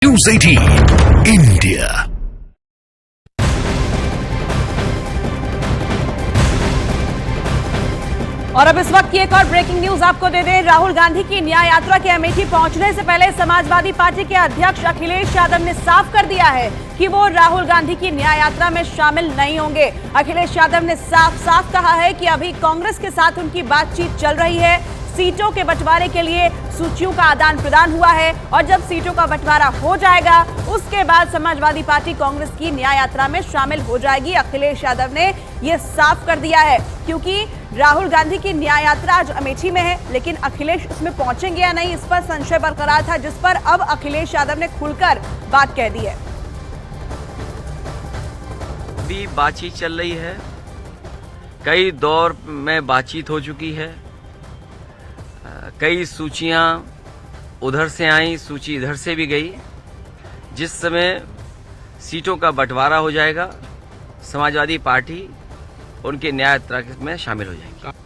News 18 India। और अब इस वक्त की एक और ब्रेकिंग न्यूज आपको दे दें। राहुल गांधी की न्याय यात्रा के अमेठी पहुंचने से पहले समाजवादी पार्टी के अध्यक्ष अखिलेश यादव ने साफ कर दिया है कि वो राहुल गांधी की न्याय यात्रा में शामिल नहीं होंगे। अखिलेश यादव ने साफ कहा है कि अभी कांग्रेस के साथ उनकी बातचीत चल रही है। सीटों के बंटवारे के लिए सूचियों का आदान प्रदान हुआ है और जब सीटों का बंटवारा हो जाएगा उसके बाद समाजवादी पार्टी कांग्रेस की न्याय यात्रा में शामिल हो जाएगी। अखिलेश यादव ने यह साफ कर दिया है क्योंकि राहुल गांधी की न्याय यात्रा आज अमेठी में है, लेकिन अखिलेश उसमें पहुंचेंगे या नहीं इस पर संशय बरकरार था, जिस पर अब अखिलेश यादव ने खुलकर बात कह दी है। भी बातचीत चल रही है, कई दौर में बातचीत हो चुकी है, कई सूचियां उधर से आई, सूची इधर से भी गई। जिस समय सीटों का बंटवारा हो जाएगा समाजवादी पार्टी उनके न्याय यात्रा में शामिल हो जाएगी।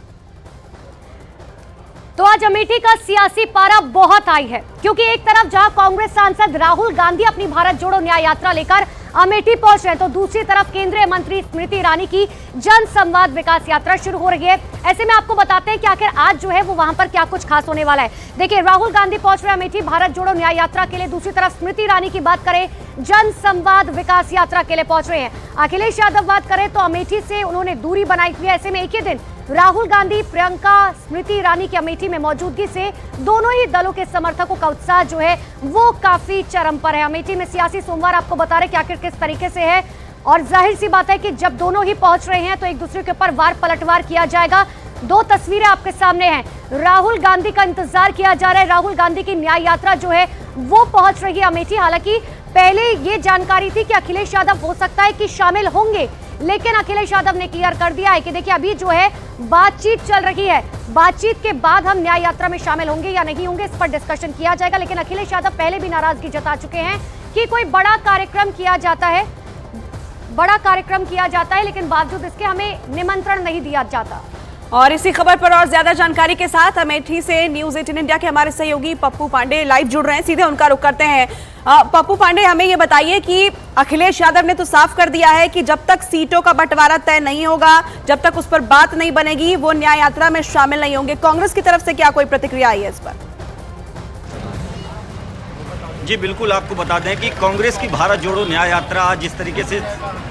तो आज अमेठी का सियासी पारा बहुत हाई है क्योंकि एक तरफ जहां कांग्रेस सांसद राहुल गांधी अपनी भारत जोड़ो न्याय यात्रा लेकर अमेठी पहुंच रहे हैं, तो दूसरी तरफ केंद्रीय मंत्री स्मृति ईरानी की जन संवाद विकास यात्रा शुरू हो रही है। ऐसे में आपको बताते हैं कि आखिर आज जो है वो वहां पर क्या कुछ खास होने वाला है। देखिए, राहुल गांधी पहुंच रहे अमेठी भारत जोड़ो न्याय यात्रा के लिए। दूसरी तरफ स्मृति ईरानी की बात करें, जन संवाद विकास यात्रा के लिए पहुंच रहे हैं। अखिलेश यादव बात करें तो अमेठी से उन्होंने दूरी बनाई हुई है। ऐसे में एक ही दिन राहुल गांधी, प्रियंका, स्मृति ईरानी की अमेठी में मौजूदगी से दोनों ही दलों के समर्थकों का उत्साह जो है वो काफी चरम पर है। अमेठी में सियासी सोमवार आपको बता रहे कि आखिर किस तरीके से है और जाहिर सी बात है कि जब दोनों ही पहुंच रहे हैं तो एक दूसरे के ऊपर वार पलटवार किया जाएगा। दो तस्वीरें आपके सामने हैं। राहुल गांधी का इंतजार किया जा रहा है। राहुल गांधी की न्याय यात्रा जो है वो पहुंच रही है अमेठी। हालांकि पहले ये जानकारी थी कि अखिलेश यादव हो सकता है कि शामिल होंगे, लेकिन अखिलेश यादव ने क्लियर कर दिया है कि देखिए अभी जो है बातचीत चल रही है, बातचीत के बाद हम न्याय यात्रा में शामिल होंगे या नहीं होंगे इस पर डिस्कशन किया जाएगा। लेकिन अखिलेश यादव पहले भी नाराजगी जता चुके हैं कि कोई बड़ा कार्यक्रम किया जाता है लेकिन बावजूद इसके हमें निमंत्रण नहीं दिया जाता। और इसी खबर पर और ज्यादा जानकारी के साथ अमेठी से न्यूज 18 इंडिया के हमारे सहयोगी पप्पू पांडे लाइव जुड़ रहे हैं, सीधे उनका रुख करते हैं। पप्पू पांडे, हमें ये बताइए कि अखिलेश यादव ने तो साफ कर दिया है कि जब तक सीटों का बंटवारा तय नहीं होगा, जब तक उस पर बात नहीं बनेगी, वो न्याय यात्रा में शामिल नहीं होंगे। कांग्रेस की तरफ से क्या कोई प्रतिक्रिया आई है इस पर? जी बिल्कुल, आपको बता दें कि कांग्रेस की भारत जोड़ो न्याय यात्रा आज जिस तरीके से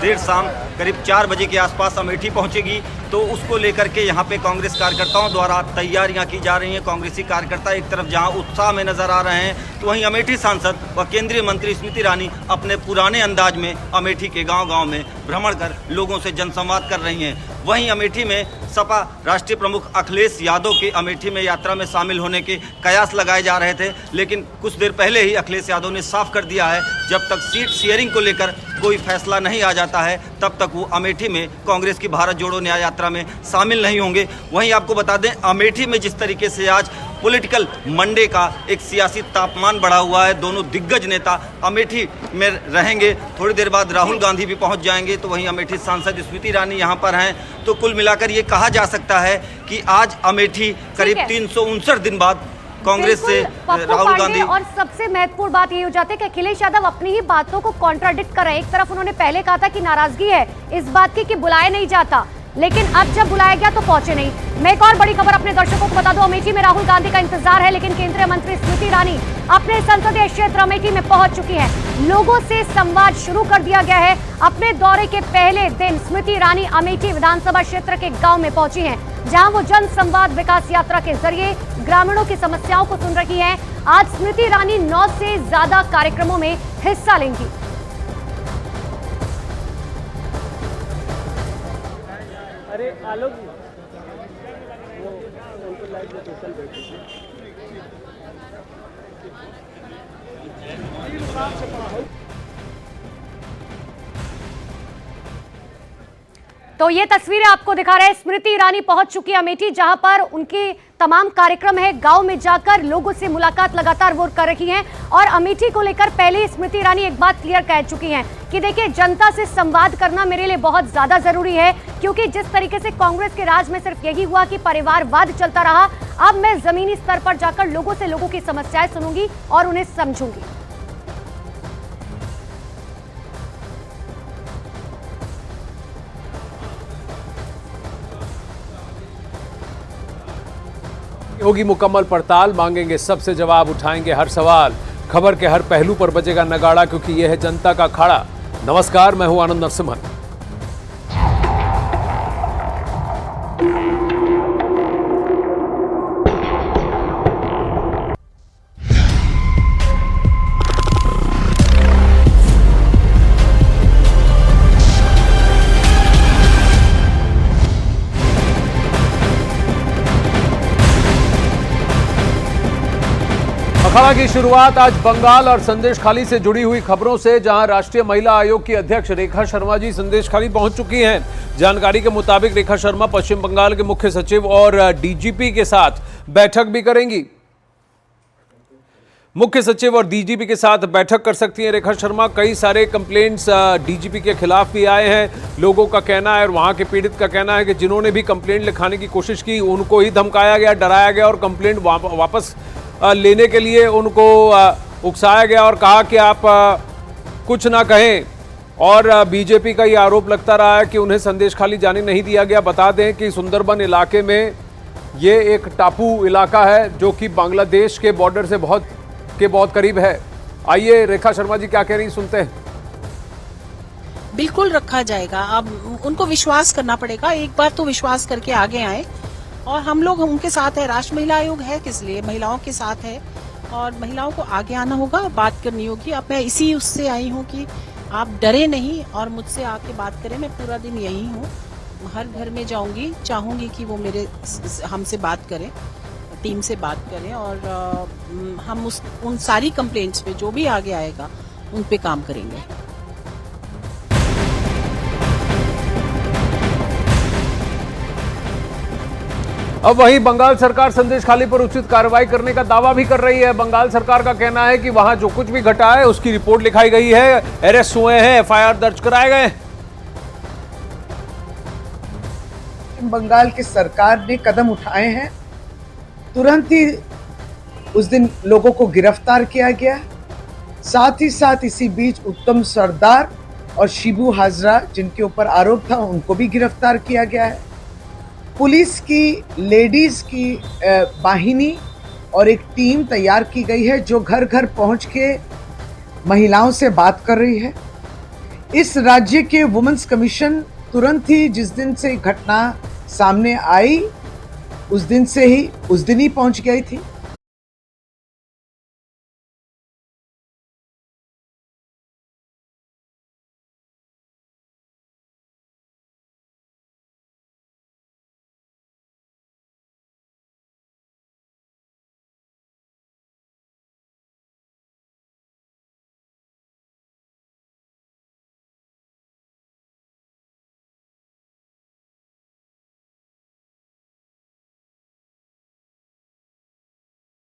देर शाम करीब 4 बजे के आसपास अमेठी पहुंचेगी, तो उसको लेकर के यहां पे कांग्रेस कार्यकर्ताओं द्वारा तैयारियां की जा रही हैं। कांग्रेसी कार्यकर्ता एक तरफ जहां उत्साह में नजर आ रहे हैं, तो वहीं अमेठी सांसद व केंद्रीय मंत्री स्मृति ईरानी अपने पुराने अंदाज में अमेठी के गाँव-गाँव में भ्रमण कर लोगों से जनसंवाद कर रही हैं। वहीं अमेठी में सपा राष्ट्रीय प्रमुख अखिलेश यादव के अमेठी में यात्रा में शामिल होने के कयास लगाए जा रहे थे, लेकिन कुछ देर पहले ही अखिलेश यादव ने साफ कर दिया है जब तक सीट शेयरिंग को लेकर कोई फैसला नहीं आ जाता है तब तक वो अमेठी में कांग्रेस की भारत जोड़ो न्याय यात्रा में शामिल नहीं होंगे। वहीं आपको बता दें, अमेठी में जिस तरीके से आज पॉलिटिकल मंडे का एक सियासी तापमान बढ़ा हुआ है, दोनों दिग्गज नेता अमेठी में रहेंगे। थोड़ी देर बाद राहुल गांधी भी पहुंच जाएंगे, तो वहीं अमेठी सांसद स्मृति ईरानी यहां पर हैं। तो कुल मिलाकर ये कहा जा सकता है कि आज अमेठी करीब 359 दिन बाद कांग्रेस से राहुल गांधी। और सबसे महत्वपूर्ण बात ये हो जाती है कि अखिलेश यादव अपनी ही बातों को कॉन्ट्राडिक्ट कर रहे हैं। एक तरफ उन्होंने पहले कहा था कि नाराजगी है इस बात की कि बुलाया नहीं जाता, लेकिन अब जब बुलाया गया तो पहुंचे नहीं। मैं एक और बड़ी खबर अपने दर्शकों को बता दूं, अमेठी में राहुल गांधी का इंतजार है, लेकिन केंद्रीय मंत्री स्मृति ईरानी अपने संसदीय क्षेत्र अमेठी में पहुंच चुकी है। लोगों से संवाद शुरू कर दिया गया है। अपने दौरे के पहले दिन स्मृति ईरानी अमेठी विधानसभा क्षेत्र के गांव में पहुंची हैं, जहां वो जन संवाद विकास यात्रा के जरिए ग्रामीणों की समस्याओं को सुन रही हैं। आज स्मृति ईरानी 9 से ज्यादा कार्यक्रमों में हिस्सा लेंगी। अरे आलोक वो उनको लाइव लोकेशन भेजी। तो ये तस्वीरें आपको दिखा रहे हैं, स्मृति ईरानी पहुंच चुकी है अमेठी, जहां पर उनके तमाम कार्यक्रम है। गांव में जाकर लोगों से मुलाकात लगातार वो कर रही हैं और अमेठी को लेकर पहले ही स्मृति ईरानी एक बात क्लियर कह चुकी हैं कि देखिए, जनता से संवाद करना मेरे लिए बहुत ज्यादा जरूरी है, क्योंकि जिस तरीके से कांग्रेस के राज में सिर्फ यही हुआ कि परिवारवाद चलता रहा, अब मैं जमीनी स्तर पर जाकर लोगों से लोगों की समस्याएं सुनूंगी और उन्हें समझूंगी। होगी मुकम्मल पड़ताल, मांगेंगे सबसे जवाब, उठाएंगे हर सवाल। खबर के हर पहलू पर बजेगा नगाड़ा, क्योंकि यह है जनता का अखाड़ा। नमस्कार, मैं हूं आनंद नरसिम्हन। अखाड़ा की शुरुआत आज बंगाल और संदेशखाली से जुड़ी हुई खबरों से, जहां राष्ट्रीय महिला आयोग की अध्यक्ष रेखा शर्मा जी संदेशखाली पहुंच चुकी हैं। जानकारी के मुताबिक रेखा शर्मा पश्चिम बंगाल के मुख्य सचिव और डीजीपी के साथ बैठक भी करेंगी। मुख्य सचिव और डीजीपी के साथ बैठक कर सकती हैं रेखा शर्मा। कई सारे कंप्लेंट्स डीजीपी के खिलाफ भी आए हैं। लोगों का कहना है और वहां के पीड़ित का कहना है कि जिन्होंने भी कंप्लेंट लिखाने की कोशिश की उनको ही धमकाया गया, डराया गया और कंप्लेंट वापस लेने के लिए उनको उकसाया गया और कहा कि आप कुछ ना कहें। और बीजेपी का ये आरोप लगता रहा है कि उन्हें संदेशखाली जाने नहीं दिया गया। बता दें कि सुंदरबन इलाके में ये एक टापू इलाका है जो कि बांग्लादेश के बॉर्डर से बहुत करीब है। आइए रेखा शर्मा जी क्या कह रही सुनते हैं। बिल्कुल रखा जाएगा। अब उनको विश्वास करना पड़ेगा, एक बार तो विश्वास करके आगे आए और हम लोग उनके साथ है। राष्ट्रीय महिला आयोग है किस लिए, महिलाओं के साथ है और महिलाओं को आगे आना होगा, बात करनी होगी। अब मैं इसी उससे आई हूँ कि आप डरे नहीं और मुझसे आके बात करें। मैं पूरा दिन यही हूँ, हर घर में जाऊंगी, चाहूंगी कि वो हमसे बात करें, टीम से बात करें और हम उन सारी कंप्लेंट्स पे जो भी आगे आएगा उन पे काम करेंगे। अब वहीं बंगाल सरकार संदेशखाली पर उचित कार्रवाई करने का दावा भी कर रही है। बंगाल सरकार का कहना है कि वहां जो कुछ भी घटा है उसकी रिपोर्ट लिखाई गई है, अरेस्ट हुए हैं, एफआईआर दर्ज कराए गए। बंगाल की सरकार ने कदम उठाए हैं, तुरंत ही उस दिन लोगों को गिरफ्तार किया गया। साथ ही साथ इसी बीच उत्तम सरदार और शिबू हाजरा जिनके ऊपर आरोप था उनको भी गिरफ्तार किया गया है। पुलिस की लेडीज की वाहिनी और एक टीम तैयार की गई है जो घर घर पहुंच के महिलाओं से बात कर रही है। इस राज्य के वुमेन्स कमीशन तुरंत ही जिस दिन से घटना सामने आई उस दिन ही पहुंच गई थी।